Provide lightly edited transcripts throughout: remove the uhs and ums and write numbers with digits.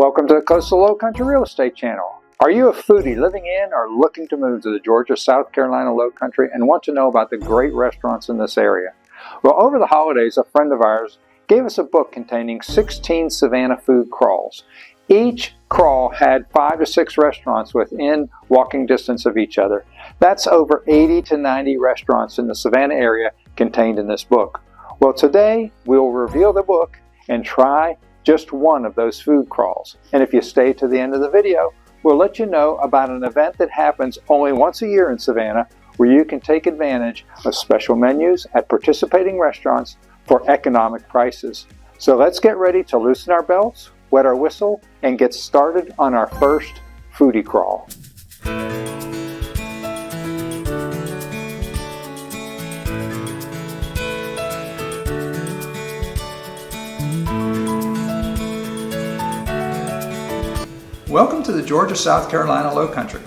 Welcome to the Coastal Lowcountry Real Estate Channel. Are you a foodie living in or looking to move to the Georgia, South Carolina Lowcountry and want to know about the great restaurants in this area? Well, over the holidays, a friend of ours gave us a book containing 16 Savannah food crawls. Each crawl had 5 to 6 restaurants within walking distance of each other. That's over 80 to 90 restaurants in the Savannah area contained in this book. Well, today we'll reveal the book and try just one of those food crawls. And if you stay to the end of the video, we'll let you know about an event that happens only once a year in Savannah where you can take advantage of special menus at participating restaurants for economic prices. So let's get ready to loosen our belts, wet our whistle, and get started on our first foodie crawl. Welcome to the Georgia, South Carolina Lowcountry.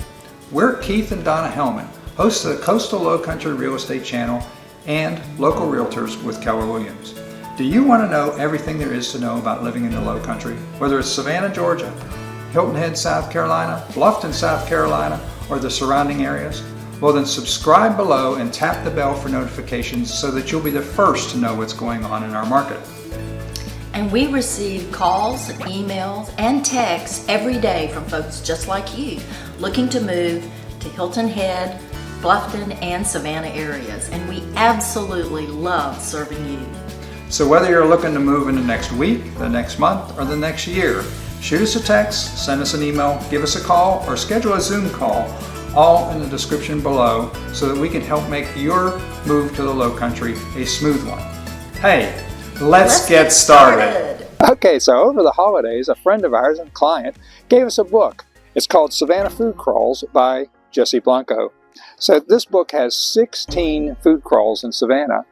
We're Keith and Donna Hellman, hosts of the Coastal Lowcountry Real Estate Channel and local realtors with Keller Williams. Do you want to know everything there is to know about living in the Lowcountry? Whether it's Savannah, Georgia, Hilton Head, South Carolina, Bluffton, South Carolina, or the surrounding areas? Well, then subscribe below and tap the bell for notifications so that you'll be the first to know what's going on in our market. And we receive calls, emails, and texts every day from folks just like you looking to move to Hilton Head, Bluffton, and Savannah areas. And we absolutely love serving you. So whether you're looking to move in the next week, the next month, or the next year, shoot us a text, send us an email, give us a call, or schedule a Zoom call, all in the description below so that we can help make your move to the Lowcountry a smooth one. Hey, Let's get started. Okay, so over the holidays, a friend of ours and client gave us a book. It's called Savannah Food Crawls by Jesse Blanco. So this book has 16 food crawls in Savannah.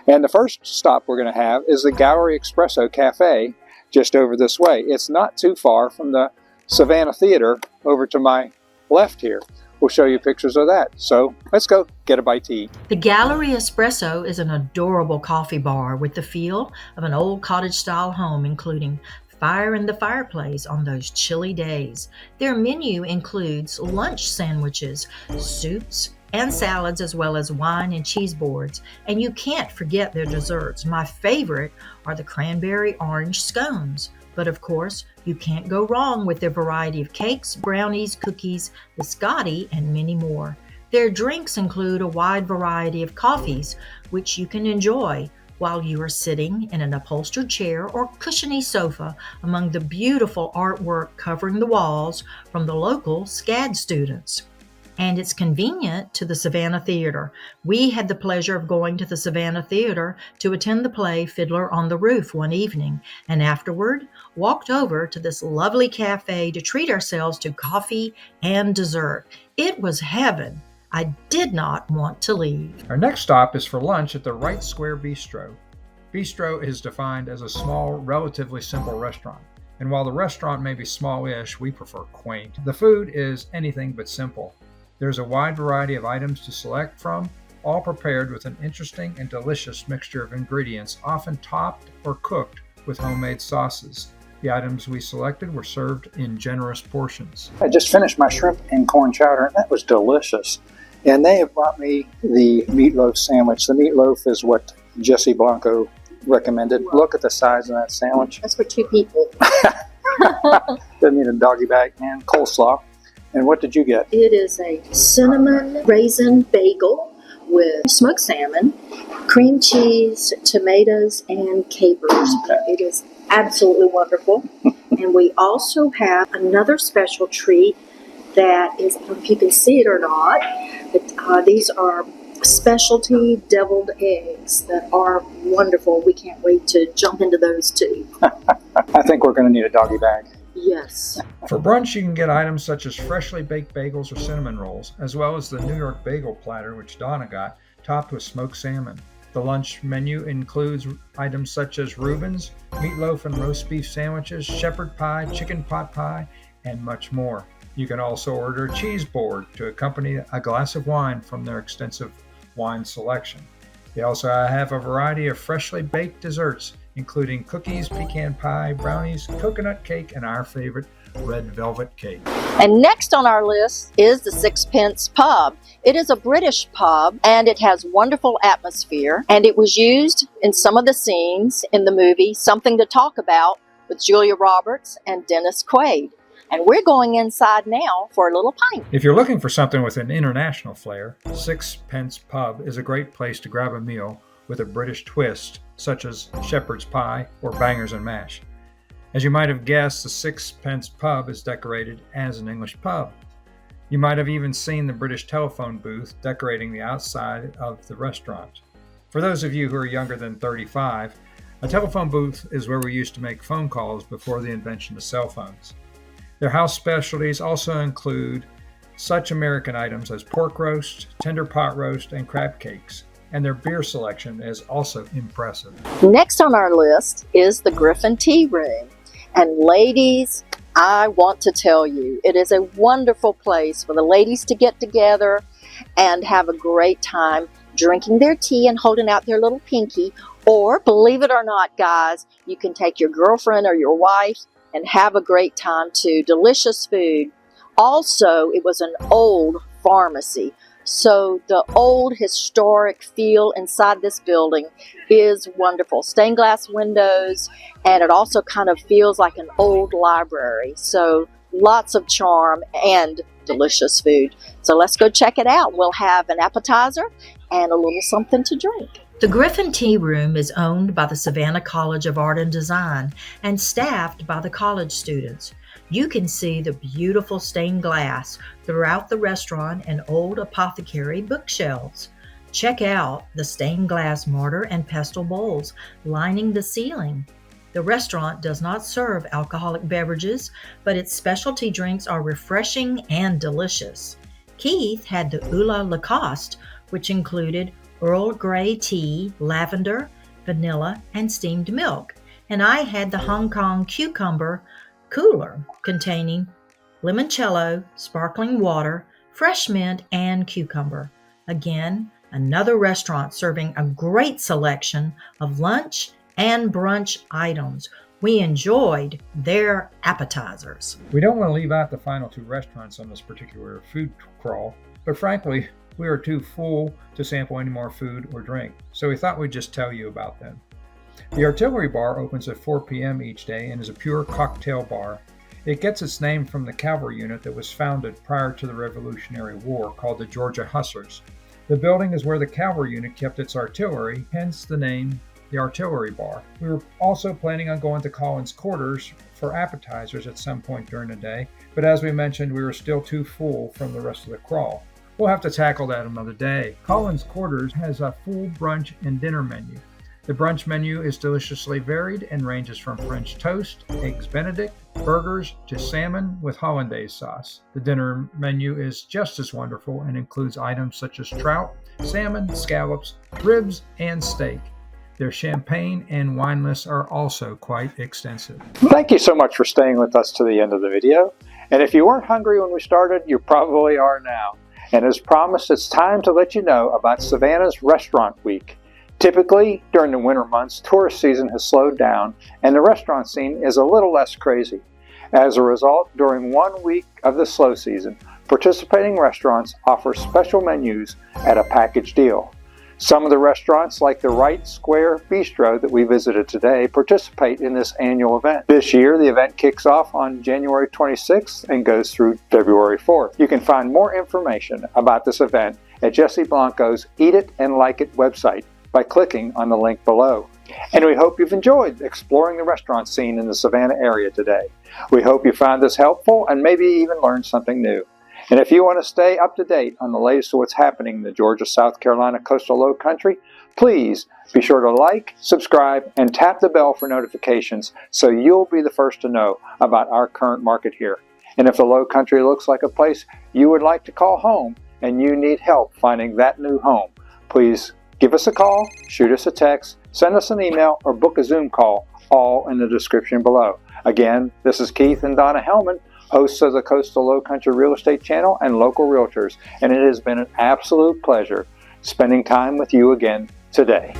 And the first stop we're going to have is the Gallery Espresso Cafe just over this way. It's not too far from the Savannah Theater over to my left here. We'll show you pictures of that. So let's go get a bite to eat. The Gallery Espresso is an adorable coffee bar with the feel of an old cottage-style home, including fire in the fireplace on those chilly days. Their menu includes lunch sandwiches, soups, and salads, as well as wine and cheese boards. And you can't forget their desserts. My favorite are the cranberry orange scones. But of course, you can't go wrong with their variety of cakes, brownies, cookies, biscotti, and many more. Their drinks include a wide variety of coffees, which you can enjoy while you are sitting in an upholstered chair or cushiony sofa among the beautiful artwork covering the walls from the local SCAD students. And it's convenient to the Savannah Theater. We had the pleasure of going to the Savannah Theater to attend the play Fiddler on the Roof one evening, and afterward walked over to this lovely cafe to treat ourselves to coffee and dessert. It was heaven. I did not want to leave. Our next stop is for lunch at the Wright Square Bistro. Bistro is defined as a small, relatively simple restaurant. And while the restaurant may be small-ish, we prefer quaint. The food is anything but simple. There's a wide variety of items to select from, all prepared with an interesting and delicious mixture of ingredients, often topped or cooked with homemade sauces. The items we selected were served in generous portions. I just finished my shrimp and corn chowder, and that was delicious. And they have brought me the meatloaf sandwich. The meatloaf is what Jesse Blanco recommended. Look at the size of that sandwich. That's for 2 people. Doesn't need a doggy bag, and coleslaw. And what did you get? It is a cinnamon raisin bagel with smoked salmon, cream cheese, tomatoes, and capers. Okay. It is absolutely wonderful. And we also have another special treat that is, I don't know if you can see it or not, but these are specialty deviled eggs that are wonderful. We can't wait to jump into those too. I think we're going to need a doggy bag. Yes. For brunch, you can get items such as freshly baked bagels or cinnamon rolls, as well as the New York bagel platter, which Donna got, topped with smoked salmon. The lunch menu includes items such as Reuben's, meatloaf and roast beef sandwiches, shepherd pie, chicken pot pie, and much more. You can also order a cheese board to accompany a glass of wine from their extensive wine selection. They also have a variety of freshly baked desserts, including cookies, pecan pie, brownies, coconut cake, and our favorite, red velvet cake. And next on our list is the Pence Pub. It is a British pub and it has wonderful atmosphere, and it was used in some of the scenes in the movie Something to Talk About with Julia Roberts and Dennis Quaid. And we're going inside now for a little pint. If you're looking for something with an international flair, Pence Pub is a great place to grab a meal with a British twist, such as shepherd's pie or bangers and mash. As you might have guessed, the Pence Pub is decorated as an English pub. You might have even seen the British telephone booth decorating the outside of the restaurant. For those of you who are younger than 35, a telephone booth is where we used to make phone calls before the invention of cell phones. Their house specialties also include such American items as pork roast, tender pot roast, and crab cakes. And their beer selection is also impressive. Next on our list is the Gryphon Tea Room. And ladies, I want to tell you, it is a wonderful place for the ladies to get together and have a great time drinking their tea and holding out their little pinky. Or, believe it or not, guys, you can take your girlfriend or your wife and have a great time too. Delicious food. Also, it was an old pharmacy. So the old historic feel inside this building is wonderful. Stained glass windows, and it also kind of feels like an old library. So lots of charm and delicious food. So let's go check it out. We'll have an appetizer and a little something to drink. The Gryphon Tea Room is owned by the Savannah College of Art and Design and staffed by the college students. You can see the beautiful stained glass throughout the restaurant and old apothecary bookshelves. Check out the stained glass mortar and pestle bowls lining the ceiling. The restaurant does not serve alcoholic beverages, but its specialty drinks are refreshing and delicious. Keith had the Oula Lacoste, which included Earl Grey tea, lavender, vanilla, and steamed milk. And I had the Hong Kong cucumber cooler containing limoncello, sparkling water, fresh mint, and cucumber. Again, another restaurant serving a great selection of lunch and brunch items. We enjoyed their appetizers. We don't want to leave out the final two restaurants on this particular food crawl, but frankly, we are too full to sample any more food or drink, so we thought we'd just tell you about them. The Artillery Bar opens at 4 p.m. each day and is a pure cocktail bar. It gets its name from the cavalry unit that was founded prior to the Revolutionary War called the Georgia Hussars. The building is where the cavalry unit kept its artillery, hence the name the Artillery Bar. We were also planning on going to Collins Quarters for appetizers at some point during the day, but as we mentioned, we were still too full from the rest of the crawl. We'll have to tackle that another day. Collins Quarters has a full brunch and dinner menu. The brunch menu is deliciously varied and ranges from French toast, eggs Benedict, burgers, to salmon with hollandaise sauce. The dinner menu is just as wonderful and includes items such as trout, salmon, scallops, ribs, and steak. Their champagne and wine lists are also quite extensive. Thank you so much for staying with us to the end of the video. And if you weren't hungry when we started, you probably are now. And as promised, it's time to let you know about Savannah's Restaurant Week. Typically, during the winter months, tourist season has slowed down and the restaurant scene is a little less crazy. As a result, during 1 week of the slow season, participating restaurants offer special menus at a package deal. Some of the restaurants, like the Wright Square Bistro that we visited today, participate in this annual event. This year, the event kicks off on January 26th and goes through February 4th. You can find more information about this event at Jesse Blanco's Eat It and Like It website by clicking on the link below. And we hope you've enjoyed exploring the restaurant scene in the Savannah area today. We hope you found this helpful and maybe even learned something new. And if you want to stay up to date on the latest of what's happening in the Georgia, South Carolina coastal low country, please be sure to like, subscribe, and tap the bell for notifications so you'll be the first to know about our current market here. And if the low country looks like a place you would like to call home and you need help finding that new home, please give us a call, shoot us a text, send us an email, or book a Zoom call, all in the description below. Again, this is Keith and Donna Hellman, hosts of the Coastal Low Country Real Estate Channel and local realtors, and it has been an absolute pleasure spending time with you again today.